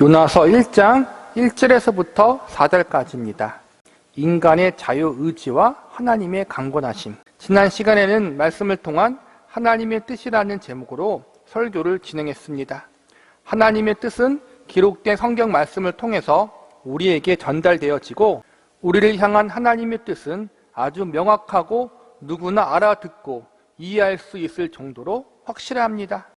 요나서 1장 1절에서부터 4절까지입니다. 인간의 자유의지와 하나님의 강권하심. 지난 시간에는 말씀을 통한 하나님의 뜻이라는 제목으로 설교를 진행했습니다. 하나님의 뜻은 기록된 성경 말씀을 통해서 우리에게 전달되어지고, 우리를 향한 하나님의 뜻은 아주 명확하고 누구나 알아듣고 이해할 수 있을 정도로 확실합니다.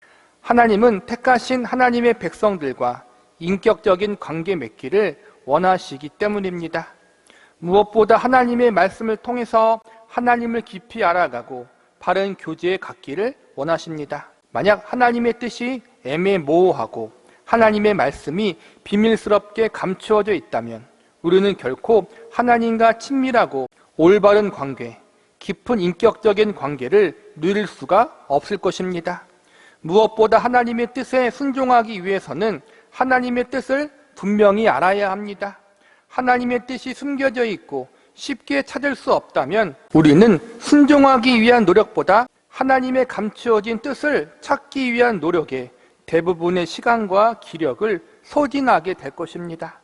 하나님은 택하신 하나님의 백성들과 인격적인 관계 맺기를 원하시기 때문입니다. 무엇보다 하나님의 말씀을 통해서 하나님을 깊이 알아가고 바른 교제에 갖기를 원하십니다. 만약 하나님의 뜻이 애매모호하고 하나님의 말씀이 비밀스럽게 감추어져 있다면 우리는 결코 하나님과 친밀하고 올바른 관계, 깊은 인격적인 관계를 누릴 수가 없을 것입니다. 무엇보다 하나님의 뜻에 순종하기 위해서는 하나님의 뜻을 분명히 알아야 합니다. 하나님의 뜻이 숨겨져 있고 쉽게 찾을 수 없다면 우리는 순종하기 위한 노력보다 하나님의 감추어진 뜻을 찾기 위한 노력에 대부분의 시간과 기력을 소진하게 될 것입니다.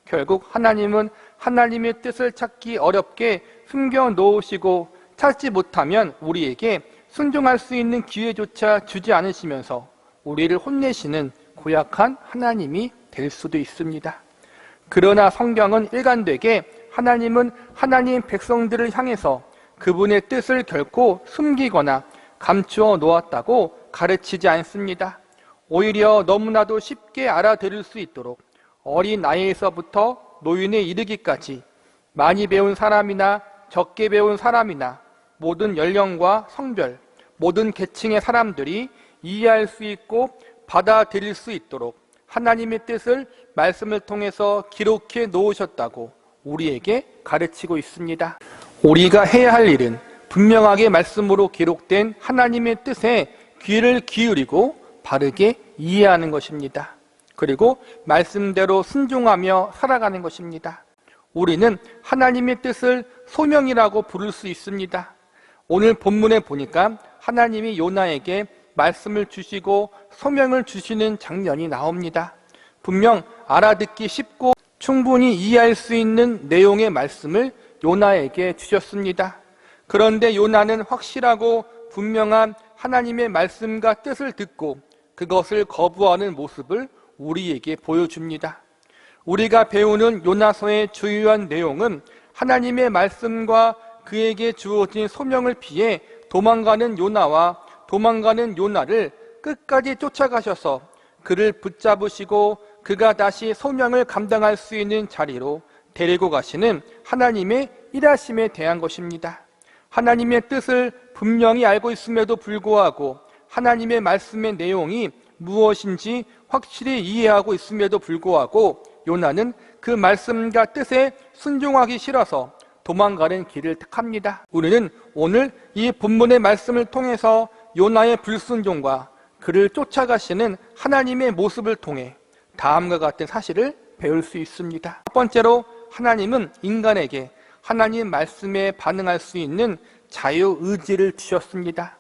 결국 하나님은 하나님의 뜻을 찾기 어렵게 숨겨 놓으시고 찾지 못하면 우리에게 순종할 수 있는 기회조차 주지 않으시면서 우리를 혼내시는 고약한 하나님이 될 수도 있습니다. 그러나 성경은 일관되게 하나님은 하나님 백성들을 향해서 그분의 뜻을 결코 숨기거나 감추어 놓았다고 가르치지 않습니다. 오히려 너무나도 쉽게 알아들을 수 있도록 어린 나이에서부터 노인에 이르기까지 많이 배운 사람이나 적게 배운 사람이나 모든 연령과 성별, 모든 계층의 사람들이 이해할 수 있고 받아들일 수 있도록 하나님의 뜻을 말씀을 통해서 기록해 놓으셨다고 우리에게 가르치고 있습니다. 우리가 해야 할 일은 분명하게 말씀으로 기록된 하나님의 뜻에 귀를 기울이고 바르게 이해하는 것입니다. 그리고 말씀대로 순종하며 살아가는 것입니다. 우리는 하나님의 뜻을 소명이라고 부를 수 있습니다. 오늘 본문에 보니까 하나님이 요나에게 말씀을 주시고 소명을 주시는 장면이 나옵니다. 분명 알아듣기 쉽고 충분히 이해할 수 있는 내용의 말씀을 요나에게 주셨습니다. 그런데 요나는 확실하고 분명한 하나님의 말씀과 뜻을 듣고 그것을 거부하는 모습을 우리에게 보여줍니다. 우리가 배우는 요나서의 주요한 내용은 하나님의 말씀과 그에게 주어진 소명을 피해 도망가는 요나와 도망가는 요나를 끝까지 쫓아가셔서 그를 붙잡으시고 그가 다시 소명을 감당할 수 있는 자리로 데리고 가시는 하나님의 일하심에 대한 것입니다. 하나님의 뜻을 분명히 알고 있음에도 불구하고 하나님의 말씀의 내용이 무엇인지 확실히 이해하고 있음에도 불구하고 요나는 그 말씀과 뜻에 순종하기 싫어서 도망가는 길을 택합니다. 우리는 오늘 이 본문의 말씀을 통해서 요나의 불순종과 그를 쫓아가시는 하나님의 모습을 통해 다음과 같은 사실을 배울 수 있습니다. 첫 번째로 하나님은 인간에게 하나님 말씀에 반응할 수 있는 자유의지를 주셨습니다.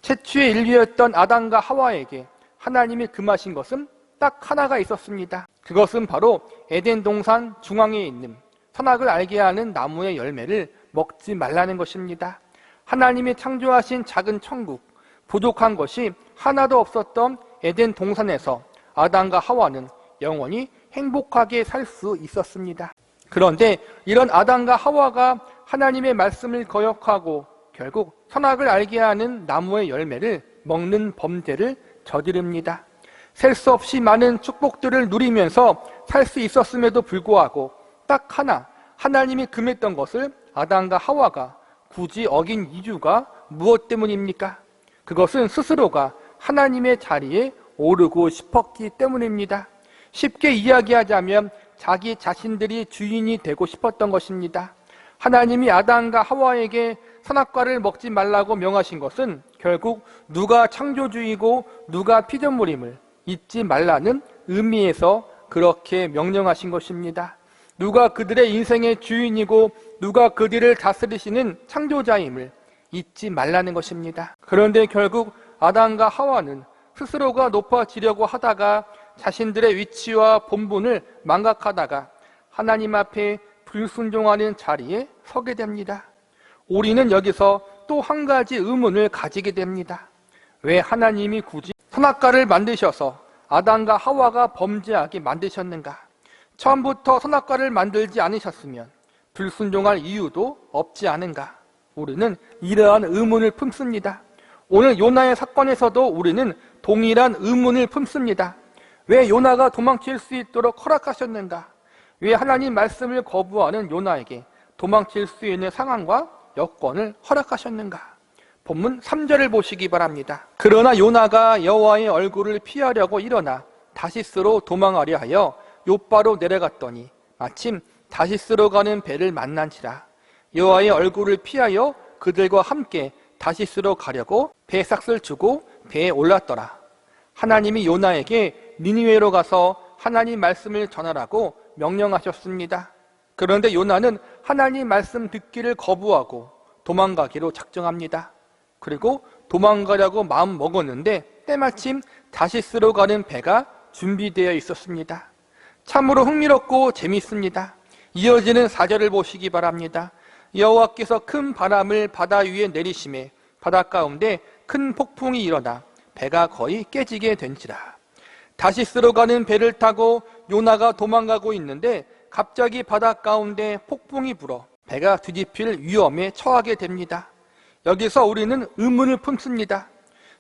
최초의 인류였던 아담과 하와에게 하나님이 금하신 것은 딱 하나가 있었습니다. 그것은 바로 에덴 동산 중앙에 있는 선악을 알게 하는 나무의 열매를 먹지 말라는 것입니다. 하나님이 창조하신 작은 천국, 부족한 것이 하나도 없었던 에덴 동산에서 아담과 하와는 영원히 행복하게 살 수 있었습니다. 그런데 이런 아담과 하와가 하나님의 말씀을 거역하고 결국 선악을 알게 하는 나무의 열매를 먹는 범죄를 저지릅니다. 셀 수 없이 많은 축복들을 누리면서 살 수 있었음에도 불구하고 딱 하나 하나님이 금했던 것을 아담과 하와가 굳이 어긴 이유가 무엇 때문입니까? 그것은 스스로가 하나님의 자리에 오르고 싶었기 때문입니다. 쉽게 이야기하자면 자기 자신들이 주인이 되고 싶었던 것입니다. 하나님이 아담과 하와에게 선악과를 먹지 말라고 명하신 것은 결국 누가 창조주이고 누가 피조물임을 잊지 말라는 의미에서 그렇게 명령하신 것입니다. 누가 그들의 인생의 주인이고 누가 그들을 다스리시는 창조자임을 잊지 말라는 것입니다. 그런데 결국 아담과 하와는 스스로가 높아지려고 하다가 자신들의 위치와 본분을 망각하다가 하나님 앞에 불순종하는 자리에 서게 됩니다. 우리는 여기서 또 한 가지 의문을 가지게 됩니다. 왜 하나님이 굳이 선악과를 만드셔서 아담과 하와가 범죄하게 만드셨는가? 처음부터 선악과를 만들지 않으셨으면 불순종할 이유도 없지 않은가? 우리는 이러한 의문을 품습니다. 오늘 요나의 사건에서도 우리는 동일한 의문을 품습니다. 왜 요나가 도망칠 수 있도록 허락하셨는가? 왜 하나님 말씀을 거부하는 요나에게 도망칠 수 있는 상황과 여건을 허락하셨는가? 본문 3절을 보시기 바랍니다. 그러나 요나가 여호와의 얼굴을 피하려고 일어나 다시스로 도망하려 하여 욥바로 내려갔더니 마침 다시스로 가는 배를 만난지라. 여호와의 얼굴을 피하여 그들과 함께 다시스로 가려고 배삭을 주고 배에 올랐더라. 하나님이 요나에게 니느웨로 가서 하나님 말씀을 전하라고 명령하셨습니다. 그런데 요나는 하나님 말씀 듣기를 거부하고 도망가기로 작정합니다. 그리고 도망가려고 마음 먹었는데 때마침 다시스로 가는 배가 준비되어 있었습니다. 참으로 흥미롭고 재미있습니다. 이어지는 4절을 보시기 바랍니다. 여호와께서 큰 바람을 바다 위에 내리심에 바다 가운데 큰 폭풍이 일어나 배가 거의 깨지게 된지라. 다시스로 가는 배를 타고 요나가 도망가고 있는데 갑자기 바다 가운데 폭풍이 불어 배가 뒤집힐 위험에 처하게 됩니다. 여기서 우리는 의문을 품습니다.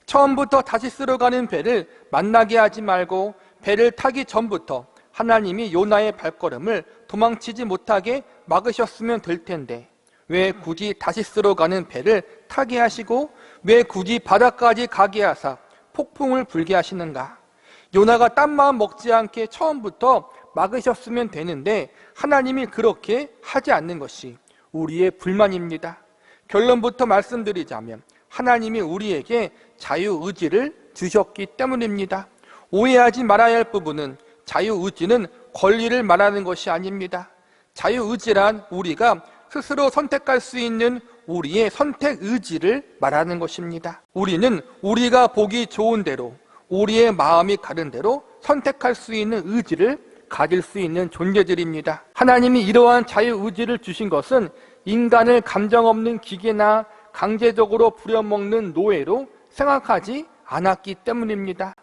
처음부터 다시스로 가는 배를 만나게 하지 말고 배를 타기 전부터 하나님이 요나의 발걸음을 도망치지 못하게 막으셨으면 될 텐데 왜 굳이 다시스로 가는 배를 타게 하시고 왜 굳이 바다까지 가게 하사 폭풍을 불게 하시는가? 요나가 딴 마음 먹지 않게 처음부터 막으셨으면 되는데 하나님이 그렇게 하지 않는 것이 우리의 불만입니다. 결론부터 말씀드리자면 하나님이 우리에게 자유의지를 주셨기 때문입니다. 오해하지 말아야 할 부분은 자유의지는 권리를 말하는 것이 아닙니다. 자유의지란 우리가 스스로 선택할 수 있는 우리의 선택의지를 말하는 것입니다. 우리는 우리가 보기 좋은 대로 우리의 마음이 가는 대로 선택할 수 있는 의지를 가질 수 있는 존재들입니다. 하나님이 이러한 자유의지를 주신 것은 인간을 감정 없는 기계나 강제적으로 부려먹는 노예로 생각하지 않았기 때문입니다.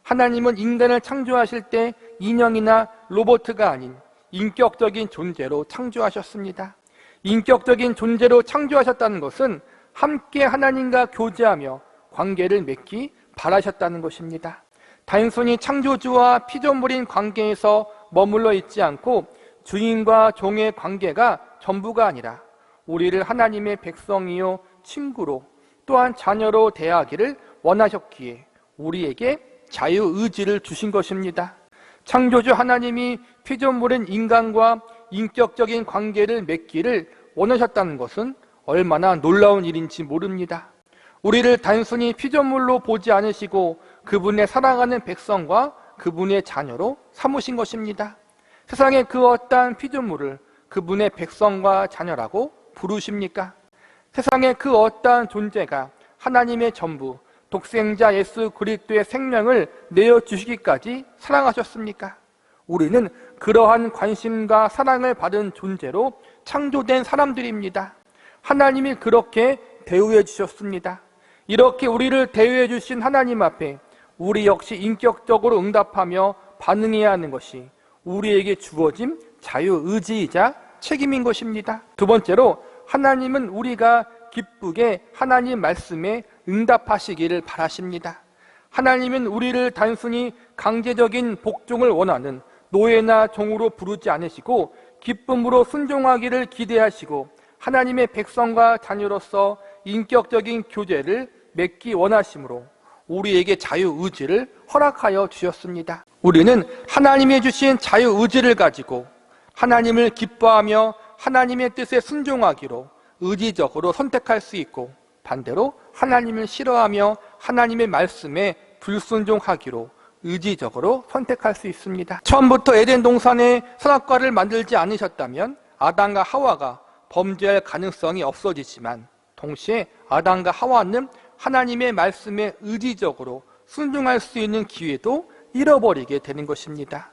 하나님은 인간을 창조하실 때 인형이나 로봇가 아닌 인격적인 존재로 창조하셨습니다. 인격적인 존재로 창조하셨다는 것은 함께 하나님과 교제하며 관계를 맺기 바라셨다는 것입니다. 단순히 창조주와 피조물인 관계에서 머물러 있지 않고 주인과 종의 관계가 전부가 아니라 우리를 하나님의 백성이요 친구로 또한 자녀로 대하기를 원하셨기에 우리에게 자유의지를 주신 것입니다. 창조주 하나님이 피조물인 인간과 인격적인 관계를 맺기를 원하셨다는 것은 얼마나 놀라운 일인지 모릅니다. 우리를 단순히 피조물로 보지 않으시고 그분의 사랑하는 백성과 그분의 자녀로 삼으신 것입니다. 세상의 그 어떠한 피조물을 그분의 백성과 자녀라고 부르십니까? 세상의 그 어떠한 존재가 하나님의 전부 독생자 예수 그리스도의 생명을 내어주시기까지 사랑하셨습니까? 우리는 그러한 관심과 사랑을 받은 존재로 창조된 사람들입니다. 하나님이 그렇게 대우해 주셨습니다. 이렇게 우리를 대우해 주신 하나님 앞에 우리 역시 인격적으로 응답하며 반응해야 하는 것이 우리에게 주어진 자유의지이자 책임인 것입니다. 두 번째로 하나님은 우리가 기쁘게 하나님 말씀에 응답하시기를 바라십니다. 하나님은 우리를 단순히 강제적인 복종을 원하는 노예나 종으로 부르지 않으시고 기쁨으로 순종하기를 기대하시고 하나님의 백성과 자녀로서 인격적인 교제를 맺기 원하심으로 우리에게 자유의지를 허락하여 주셨습니다. 우리는 하나님이 주신 자유의지를 가지고 하나님을 기뻐하며 하나님의 뜻에 순종하기로 의지적으로 선택할 수 있고 반대로 하나님을 싫어하며 하나님의 말씀에 불순종하기로 의지적으로 선택할 수 있습니다. 처음부터 에덴 동산에 선악과를 만들지 않으셨다면 아담과 하와가 범죄할 가능성이 없어지지만 동시에 아담과 하와는 하나님의 말씀에 의지적으로 순종할 수 있는 기회도 잃어버리게 되는 것입니다.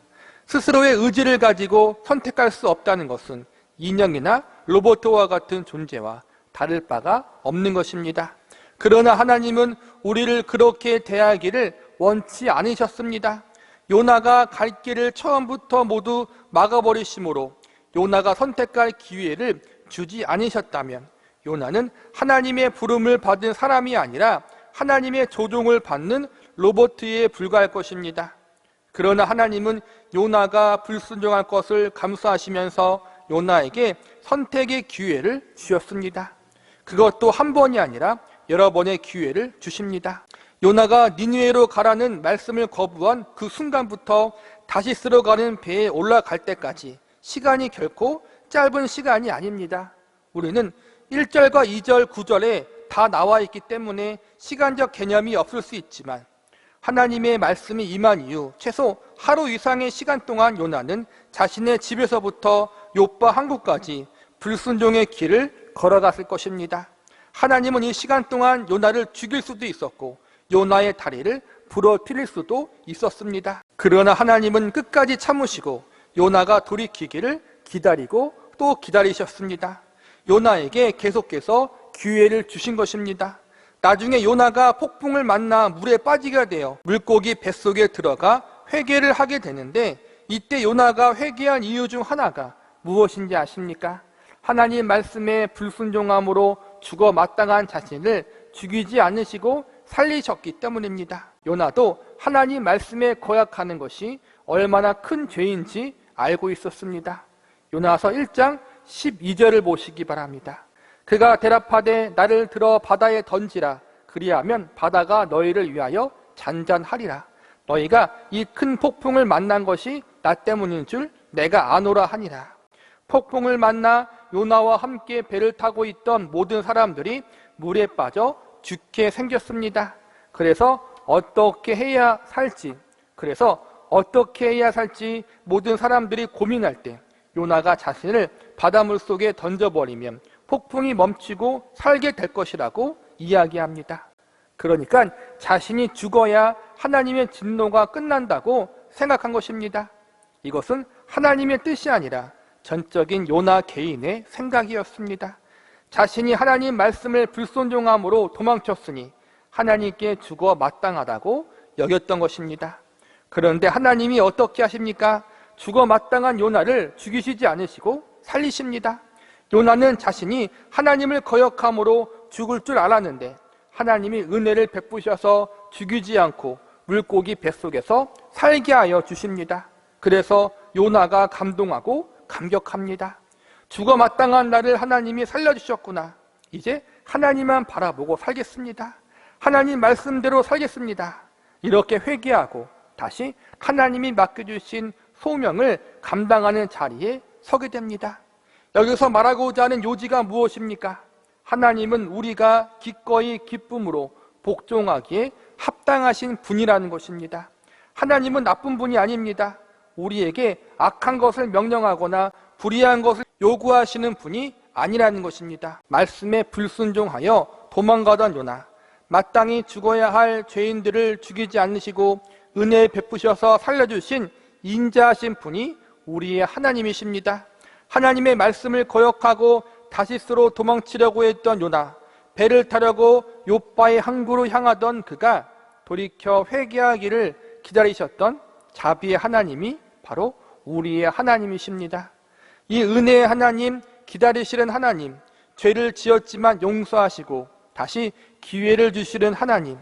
스스로의 의지를 가지고 선택할 수 없다는 것은 인형이나 로봇과 같은 존재와 다를 바가 없는 것입니다. 그러나 하나님은 우리를 그렇게 대하기를 원치 않으셨습니다. 요나가 갈 길을 처음부터 모두 막아버리심으로 요나가 선택할 기회를 주지 않으셨다면 요나는 하나님의 부름을 받은 사람이 아니라 하나님의 조종을 받는 로봇에 불과할 것입니다. 그러나 하나님은 요나가 불순종할 것을 감수하시면서 요나에게 선택의 기회를 주셨습니다. 그것도 한 번이 아니라 여러 번의 기회를 주십니다. 요나가 니느웨로 가라는 말씀을 거부한 그 순간부터 다시스로 가는 배에 올라갈 때까지 시간이 결코 짧은 시간이 아닙니다. 우리는 1절과 2절, 9절에 다 나와 있기 때문에 시간적 개념이 없을 수 있지만 하나님의 말씀이 임한 이후 최소 하루 이상의 시간 동안 요나는 자신의 집에서부터 욥바 항구까지 불순종의 길을 걸어갔을 것입니다. 하나님은 이 시간 동안 요나를 죽일 수도 있었고 요나의 다리를 부러뜨릴 수도 있었습니다. 그러나 하나님은 끝까지 참으시고 요나가 돌이키기를 기다리고 또 기다리셨습니다. 요나에게 계속해서 기회를 주신 것입니다. 나중에 요나가 폭풍을 만나 물에 빠지게 되어 물고기 뱃속에 들어가 회개를 하게 되는데 이때 요나가 회개한 이유 중 하나가 무엇인지 아십니까? 하나님 말씀에 불순종함으로 죽어 마땅한 자신을 죽이지 않으시고 살리셨기 때문입니다. 요나도 하나님 말씀에 거역하는 것이 얼마나 큰 죄인지 알고 있었습니다. 요나서 1장 12절을 보시기 바랍니다. 그가 대답하되 나를 들어 바다에 던지라. 그리하면 바다가 너희를 위하여 잔잔하리라. 너희가 이 큰 폭풍을 만난 것이 나 때문인 줄 내가 아노라 하니라. 폭풍을 만나 요나와 함께 배를 타고 있던 모든 사람들이 물에 빠져 죽게 생겼습니다. 그래서 어떻게 해야 살지 모든 사람들이 고민할 때 요나가 자신을 바닷물 속에 던져버리면 폭풍이 멈추고 살게 될 것이라고 이야기합니다. 그러니까 자신이 죽어야 하나님의 진노가 끝난다고 생각한 것입니다. 이것은 하나님의 뜻이 아니라 전적인 요나 개인의 생각이었습니다. 자신이 하나님 말씀을 불순종함으로 도망쳤으니 하나님께 죽어 마땅하다고 여겼던 것입니다. 그런데 하나님이 어떻게 하십니까? 죽어 마땅한 요나를 죽이시지 않으시고 살리십니다. 요나는 자신이 하나님을 거역함으로 죽을 줄 알았는데 하나님이 은혜를 베푸셔서 죽이지 않고 물고기 뱃속에서 살게 하여 주십니다. 그래서 요나가 감동하고 감격합니다. 죽어 마땅한 나를 하나님이 살려주셨구나. 이제 하나님만 바라보고 살겠습니다. 하나님 말씀대로 살겠습니다. 이렇게 회개하고 다시 하나님이 맡겨주신 소명을 감당하는 자리에 서게 됩니다. 여기서 말하고자 하는 요지가 무엇입니까? 하나님은 우리가 기꺼이 기쁨으로 복종하기에 합당하신 분이라는 것입니다. 하나님은 나쁜 분이 아닙니다. 우리에게 악한 것을 명령하거나 불의한 것을 요구하시는 분이 아니라는 것입니다. 말씀에 불순종하여 도망가던 요나, 마땅히 죽어야 할 죄인들을 죽이지 않으시고 은혜 베푸셔서 살려주신 인자하신 분이 우리의 하나님이십니다. 하나님의 말씀을 거역하고 다시스로 도망치려고 했던 요나, 배를 타려고 욥바의 항구로 향하던 그가 돌이켜 회개하기를 기다리셨던 자비의 하나님이 바로 우리의 하나님이십니다. 이 은혜의 하나님, 기다리시는 하나님, 죄를 지었지만 용서하시고 다시 기회를 주시는 하나님,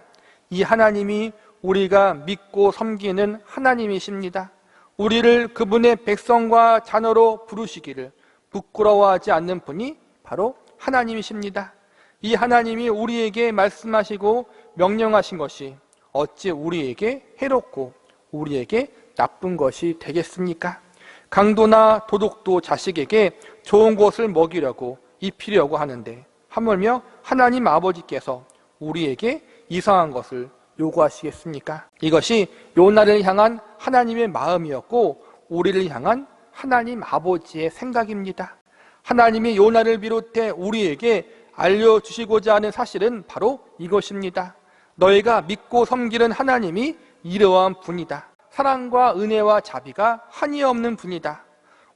이 하나님이 우리가 믿고 섬기는 하나님이십니다. 우리를 그분의 백성과 자녀로 부르시기를 부끄러워하지 않는 분이 바로 하나님이십니다. 이 하나님이 우리에게 말씀하시고 명령하신 것이 어찌 우리에게 해롭고 우리에게 나쁜 것이 되겠습니까? 강도나 도둑도 자식에게 좋은 것을 먹이려고 입히려고 하는데 하물며 하나님 아버지께서 우리에게 이상한 것을 요구하시겠습니까? 이것이 요나를 향한 하나님의 마음이었고 우리를 향한 하나님 아버지의 생각입니다. 하나님이 요나를 비롯해 우리에게 알려주시고자 하는 사실은 바로 이것입니다. 너희가 믿고 섬기는 하나님이 이러한 분이다. 사랑과 은혜와 자비가 한이 없는 분이다.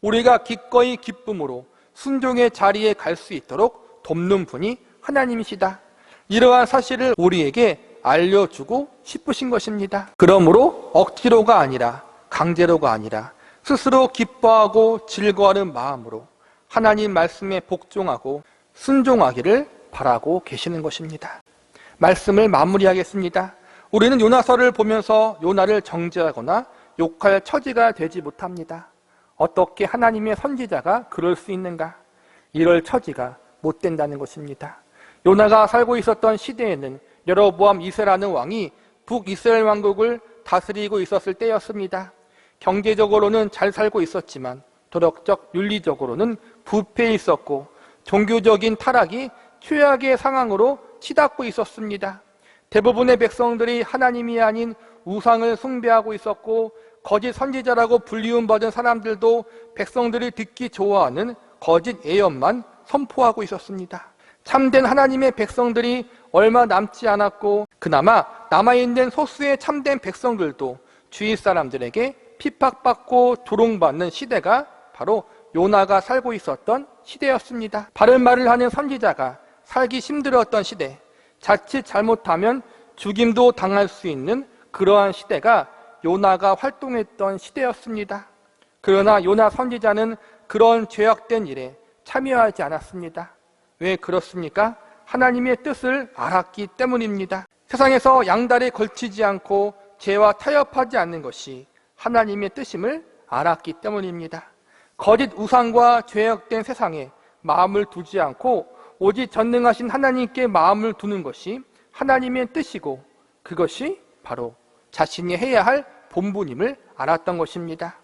우리가 기꺼이 기쁨으로 순종의 자리에 갈 수 있도록 돕는 분이 하나님이시다. 이러한 사실을 우리에게 알려주고 싶으신 것입니다. 그러므로 억지로가 아니라 강제로가 아니라 스스로 기뻐하고 즐거워하는 마음으로 하나님 말씀에 복종하고 순종하기를 바라고 계시는 것입니다. 말씀을 마무리하겠습니다. 우리는 요나서를 보면서 요나를 정죄하거나 욕할 처지가 되지 못합니다. 어떻게 하나님의 선지자가 그럴 수 있는가? 이럴 처지가 못 된다는 것입니다. 요나가 살고 있었던 시대에는 여로보암 2세라는 왕이 북이스라엘 왕국을 다스리고 있었을 때였습니다. 경제적으로는 잘 살고 있었지만 도덕적 윤리적으로는 부패해 있었고 종교적인 타락이 최악의 상황으로 치닫고 있었습니다. 대부분의 백성들이 하나님이 아닌 우상을 숭배하고 있었고 거짓 선지자라고 불리움받은 사람들도 백성들이 듣기 좋아하는 거짓 예언만 선포하고 있었습니다. 참된 하나님의 백성들이 얼마 남지 않았고 그나마 남아있는 소수의 참된 백성들도 주위 사람들에게 핍박받고 조롱받는 시대가 바로 요나가 살고 있었던 시대였습니다. 바른 말을 하는 선지자가 살기 힘들었던 시대, 자칫 잘못하면 죽임도 당할 수 있는 그러한 시대가 요나가 활동했던 시대였습니다. 그러나 요나 선지자는 그런 죄악된 일에 참여하지 않았습니다. 왜 그렇습니까? 하나님의 뜻을 알았기 때문입니다. 세상에서 양다리에 걸치지 않고 죄와 타협하지 않는 것이 하나님의 뜻임을 알았기 때문입니다. 거짓 우상과 죄악된 세상에 마음을 두지 않고 오직 전능하신 하나님께 마음을 두는 것이 하나님의 뜻이고 그것이 바로 자신이 해야 할 본분임을 알았던 것입니다.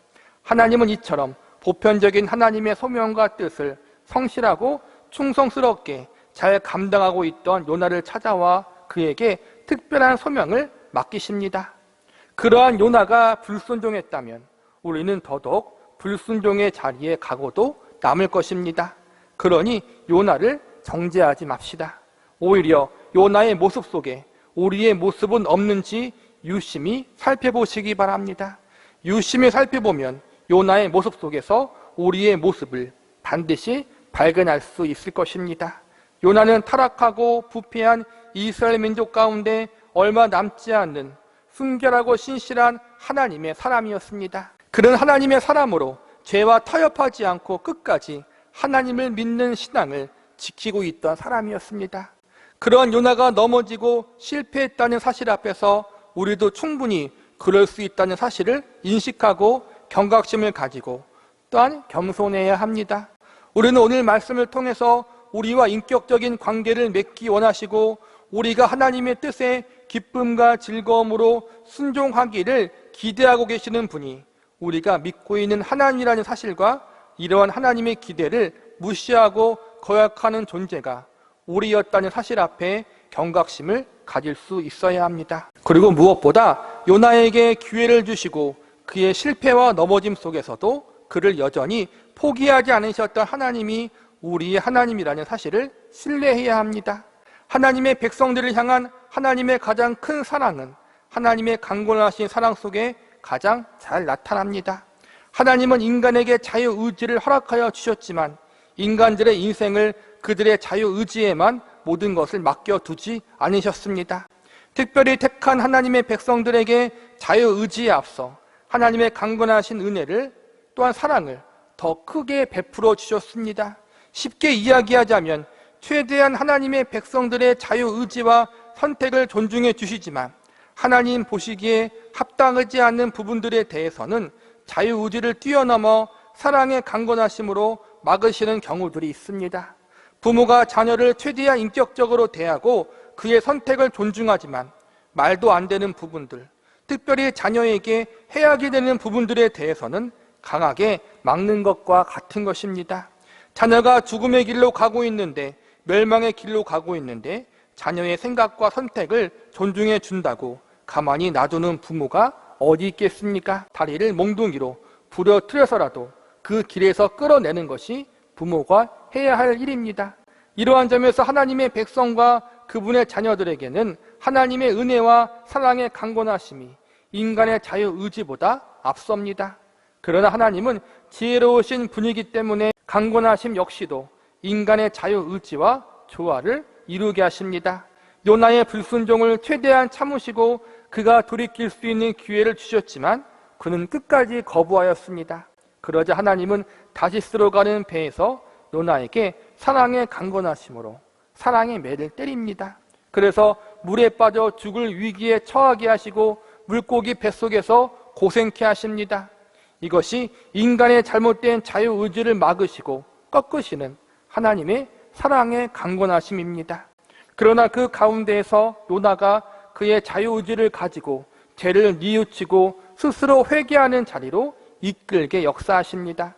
하나님은 이처럼 보편적인 하나님의 소명과 뜻을 성실하고 충성스럽게 잘 감당하고 있던 요나를 찾아와 그에게 특별한 소명을 맡기십니다. 그러한 요나가 불순종했다면 우리는 더더욱 불순종의 자리에 가고도 남을 것입니다. 그러니 요나를 정죄하지 맙시다. 오히려 요나의 모습 속에 우리의 모습은 없는지 유심히 살펴보시기 바랍니다. 유심히 살펴보면 요나의 모습 속에서 우리의 모습을 반드시 발견할 수 있을 것입니다. 요나는 타락하고 부패한 이스라엘 민족 가운데 얼마 남지 않는 순결하고 신실한 하나님의 사람이었습니다. 그런 하나님의 사람으로 죄와 타협하지 않고 끝까지 하나님을 믿는 신앙을 지키고 있던 사람이었습니다. 그런 요나가 넘어지고 실패했다는 사실 앞에서 우리도 충분히 그럴 수 있다는 사실을 인식하고 경각심을 가지고 또한 겸손해야 합니다. 우리는 오늘 말씀을 통해서 우리와 인격적인 관계를 맺기 원하시고 우리가 하나님의 뜻에 기쁨과 즐거움으로 순종하기를 기대하고 계시는 분이 우리가 믿고 있는 하나님이라는 사실과 이러한 하나님의 기대를 무시하고 거역하는 존재가 우리였다는 사실 앞에 경각심을 가질 수 있어야 합니다. 그리고 무엇보다 요나에게 기회를 주시고 그의 실패와 넘어짐 속에서도 그를 여전히 포기하지 않으셨던 하나님이 우리의 하나님이라는 사실을 신뢰해야 합니다. 하나님의 백성들을 향한 하나님의 가장 큰 사랑은 하나님의 강권하신 사랑 속에 가장 잘 나타납니다. 하나님은 인간에게 자유의지를 허락하여 주셨지만 인간들의 인생을 그들의 자유의지에만 모든 것을 맡겨두지 않으셨습니다. 특별히 택한 하나님의 백성들에게 자유의지에 앞서 하나님의 강권하신 은혜를 또한 사랑을 더 크게 베풀어 주셨습니다. 쉽게 이야기하자면 최대한 하나님의 백성들의 자유의지와 선택을 존중해 주시지만 하나님 보시기에 합당하지 않는 부분들에 대해서는 자유의지를 뛰어넘어 사랑의 강권하심으로 막으시는 경우들이 있습니다. 부모가 자녀를 최대한 인격적으로 대하고 그의 선택을 존중하지만 말도 안 되는 부분들, 특별히 자녀에게 해악이 되는 부분들에 대해서는 강하게 막는 것과 같은 것입니다. 자녀가 죽음의 길로 가고 있는데, 멸망의 길로 가고 있는데 자녀의 생각과 선택을 존중해 준다고 가만히 놔두는 부모가 어디 있겠습니까? 다리를 몽둥이로 부려뜨려서라도 그 길에서 끌어내는 것이 부모가 해야 할 일입니다. 이러한 점에서 하나님의 백성과 그분의 자녀들에게는 하나님의 은혜와 사랑의 강권하심이 인간의 자유의지보다 앞섭니다. 그러나 하나님은 지혜로우신 분이기 때문에 강권하심 역시도 인간의 자유의지와 조화를 이루게 하십니다. 요나의 불순종을 최대한 참으시고 그가 돌이킬 수 있는 기회를 주셨지만 그는 끝까지 거부하였습니다. 그러자 하나님은 다시스로 가는 배에서 요나에게 사랑의 강권하심으로 사랑의 매를 때립니다. 그래서 물에 빠져 죽을 위기에 처하게 하시고 물고기 뱃속에서 고생케 하십니다. 이것이 인간의 잘못된 자유의지를 막으시고 꺾으시는 하나님의 사랑의 강권하심입니다. 그러나 그 가운데에서 요나가 그의 자유의지를 가지고 죄를 뉘우치고 스스로 회개하는 자리로 이끌게 역사하십니다.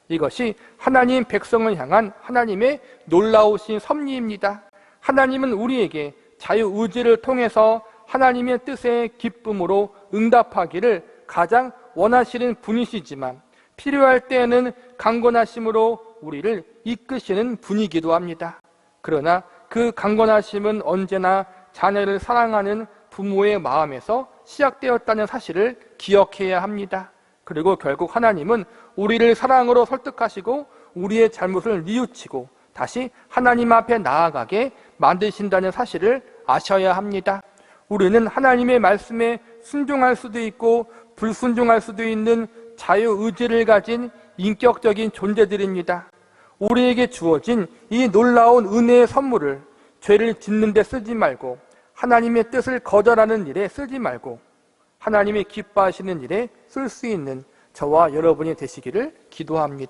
이것이 하나님 백성을 향한 하나님의 놀라우신 섭리입니다. 하나님은 우리에게 자유의지를 통해서 하나님의 뜻에 기쁨으로 응답하기를 가장 원하시는 분이시지만 필요할 때에는 강권하심으로 우리를 이끄시는 분이기도 합니다. 그러나 그 강권하심은 언제나 자녀를 사랑하는 부모의 마음에서 시작되었다는 사실을 기억해야 합니다. 그리고 결국 하나님은 우리를 사랑으로 설득하시고 우리의 잘못을 뉘우치고 다시 하나님 앞에 나아가게 만드신다는 사실을 아셔야 합니다. 우리는 하나님의 말씀에 순종할 수도 있고 불순종할 수도 있는 자유의지를 가진 인격적인 존재들입니다. 우리에게 주어진 이 놀라운 은혜의 선물을 죄를 짓는 데 쓰지 말고 하나님의 뜻을 거절하는 일에 쓰지 말고 하나님이 기뻐하시는 일에 쓸 수 있는 저와 여러분이 되시기를 기도합니다.